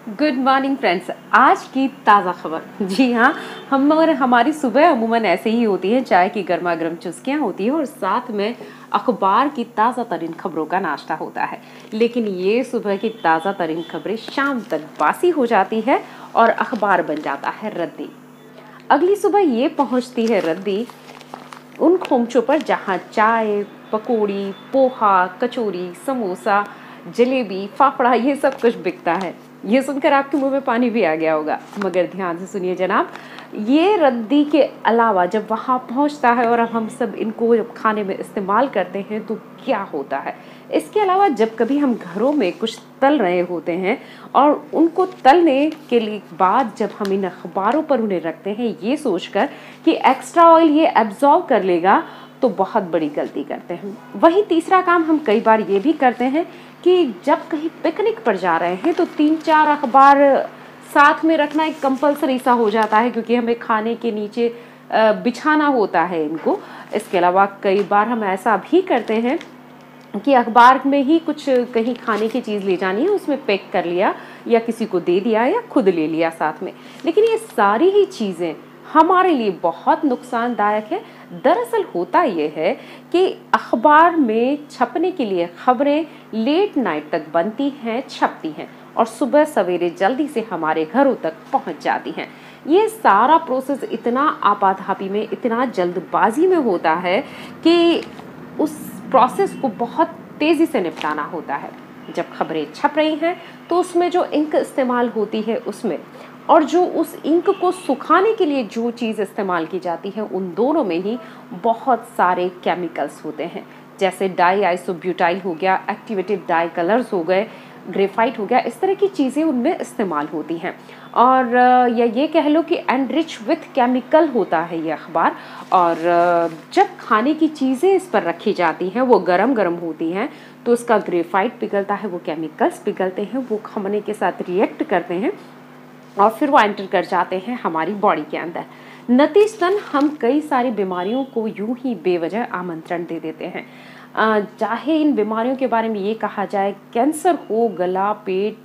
Good morning friends. आज की ताज़ा खबर, जी हाँ, हमारी सुबह अमूमन ऐसे ही होती है। चाय की गर्मा गर्म चुस्कियाँ होती है और साथ में अखबार की ताज़ा तरीन खबरों का नाश्ता होता है। लेकिन ये सुबह की ताज़ा तरीन खबरें शाम तक बासी हो जाती है और अखबार बन जाता है रद्दी। अगली सुबह ये पहुँचती है रद्दी उन खोमचों पर जहाँ चाय, पकौड़ी, पोहा, कचौरी, समोसा, जलेबी, फाफड़ा ये सब कुछ बिकता है। ये सुनकर आपके मुंह में पानी भी आ गया होगा, मगर ध्यान से सुनिए जनाब। ये रद्दी के अलावा जब वहाँ पहुँचता है और अब हम सब इनको जब खाने में इस्तेमाल करते हैं तो क्या होता है। इसके अलावा जब कभी हम घरों में कुछ तल रहे होते हैं और उनको तलने के लिए बाद जब हम इन अखबारों पर उन्हें रखते हैं ये सोचकर कि एक्स्ट्रा ऑयल ये एब्जॉर्ब कर लेगा, तो बहुत बड़ी गलती करते हैं। वहीं तीसरा काम हम कई बार ये भी करते हैं कि जब कहीं पिकनिक पर जा रहे हैं तो 3-4 अखबार साथ में रखना एक कंपलसरी सा हो जाता है, क्योंकि हमें खाने के नीचे बिछाना होता है इनको। इसके अलावा कई बार हम ऐसा भी करते हैं कि अखबार में ही कुछ कहीं खाने की चीज़ ले जानी है, उसमें पैक कर लिया या किसी को दे दिया या खुद ले लिया साथ में। लेकिन ये सारी ही चीज़ें हमारे लिए बहुत नुकसानदायक है। दरअसल होता ये है कि अखबार में छपने के लिए खबरें लेट नाइट तक बनती हैं, छपती हैं और सुबह सवेरे जल्दी से हमारे घरों तक पहुंच जाती हैं। ये सारा प्रोसेस इतना आपाधापी में, इतना जल्दबाजी में होता है कि उस प्रोसेस को बहुत तेज़ी से निपटाना होता है। जब खबरें छप रही हैं तो उसमें जो इंक इस्तेमाल होती है उसमें, और जो उस इंक को सुखाने के लिए जो चीज़ इस्तेमाल की जाती है, उन दोनों में ही बहुत सारे केमिकल्स होते हैं। जैसे डाई आइसोब्यूटाइल हो गया, एक्टिवेटेड डाई कलर्स हो गए, ग्रेफाइट हो गया, इस तरह की चीज़ें उनमें इस्तेमाल होती हैं। और या ये कह लो कि एनरिच विथ केमिकल होता है ये अखबार। और जब खाने की चीज़ें इस पर रखी जाती हैं, वो गरम गरम होती हैं, तो उसका ग्रेफाइट पिघलता है, वो केमिकल्स पिघलते हैं, वो खाने के साथ रिएक्ट करते हैं और फिर वो एंटर कर जाते हैं हमारी बॉडी के अंदर। नतीजतन हम कई सारी बीमारियों को यूं ही बेवजह आमंत्रण दे देते हैं। चाहे इन बीमारियों के बारे में ये कहा जाए, कैंसर हो, गला पेट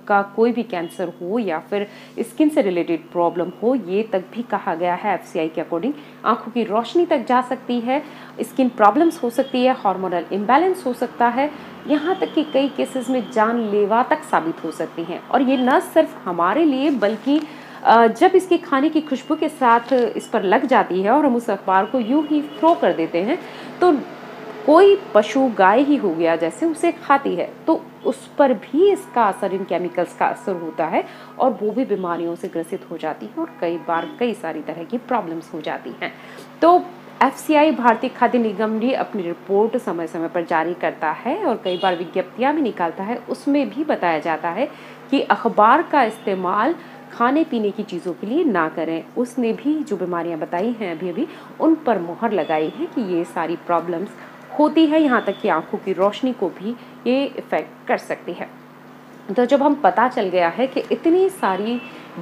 का कोई भी कैंसर हो या फिर स्किन से रिलेटेड प्रॉब्लम हो, ये तक भी कहा गया है एफसीआई के अकॉर्डिंग। आंखों की रोशनी तक जा सकती है, स्किन प्रॉब्लम्स हो सकती है, हार्मोनल इम्बैलेंस हो सकता है, यहाँ तक कि कई केसेस में जानलेवा तक साबित हो सकती हैं। और ये न सिर्फ हमारे लिए बल्कि जब इसके खाने की खुशबू के साथ इस पर लग जाती है और हम उस अखबार को यूं ही थ्रो कर देते हैं, तो कोई पशु, गाय ही हो गया जैसे, उसे खाती है तो उस पर भी इसका असर, इन केमिकल्स का असर होता है और वो भी बीमारियों से ग्रसित हो जाती है और कई बार कई सारी तरह की प्रॉब्लम्स हो जाती हैं। तो एफसीआई, भारतीय खाद्य निगम भी अपनी रिपोर्ट समय समय पर जारी करता है और कई बार विज्ञप्तियां भी निकालता है। उसमें भी बताया जाता है कि अखबार का इस्तेमाल खाने पीने की चीज़ों के लिए ना करें। उसने भी जो बीमारियां बताई हैं अभी उन पर मुहर लगाई है कि ये सारी प्रॉब्लम्स होती है, यहाँ तक कि आंखों की रोशनी को भी ये इफ़ेक्ट कर सकती है। तो जब हम पता चल गया है कि इतनी सारी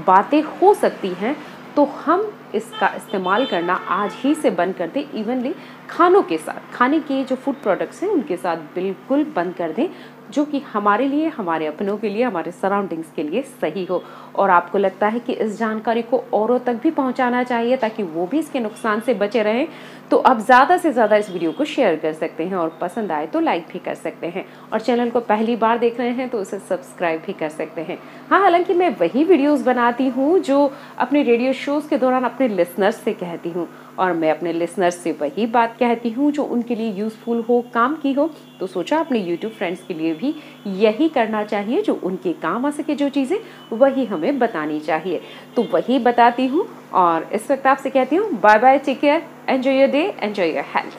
बातें हो सकती हैं, तो हम इसका इस्तेमाल करना आज ही से बंद कर दें। इवनली खानों के साथ, खाने के जो फूड प्रोडक्ट्स हैं उनके साथ बिल्कुल बंद कर दें, जो कि हमारे लिए, हमारे अपनों के लिए, हमारे सराउंडिंग्स के लिए सही हो। और आपको लगता है कि इस जानकारी को औरों तक भी पहुंचाना चाहिए ताकि वो भी इसके नुकसान से बचे रहें, तो आप ज़्यादा से ज़्यादा इस वीडियो को शेयर कर सकते हैं और पसंद आए तो लाइक भी कर सकते हैं। और चैनल को पहली बार देख रहे हैं तो उसे सब्सक्राइब भी कर सकते हैं। हाँ, हालांकि मैं वही वीडियोस बनाती हूँ जो अपने रेडियो शोज़ के दौरान अपने लिसनर्स से कहती हूँ, और मैं अपने लिसनर्स से वही बात कहती हूँ जो उनके लिए यूज़फुल हो, काम की हो। तो सोचा अपने यूट्यूब फ्रेंड्स के लिए भी यही करना चाहिए, जो उनके काम आ सके, जो चीज़ें वही हमें बतानी चाहिए, तो वही बताती हूँ। और इस वक्त आपसे कहती हूँ bye bye, take care, enjoy your day, enjoy your health.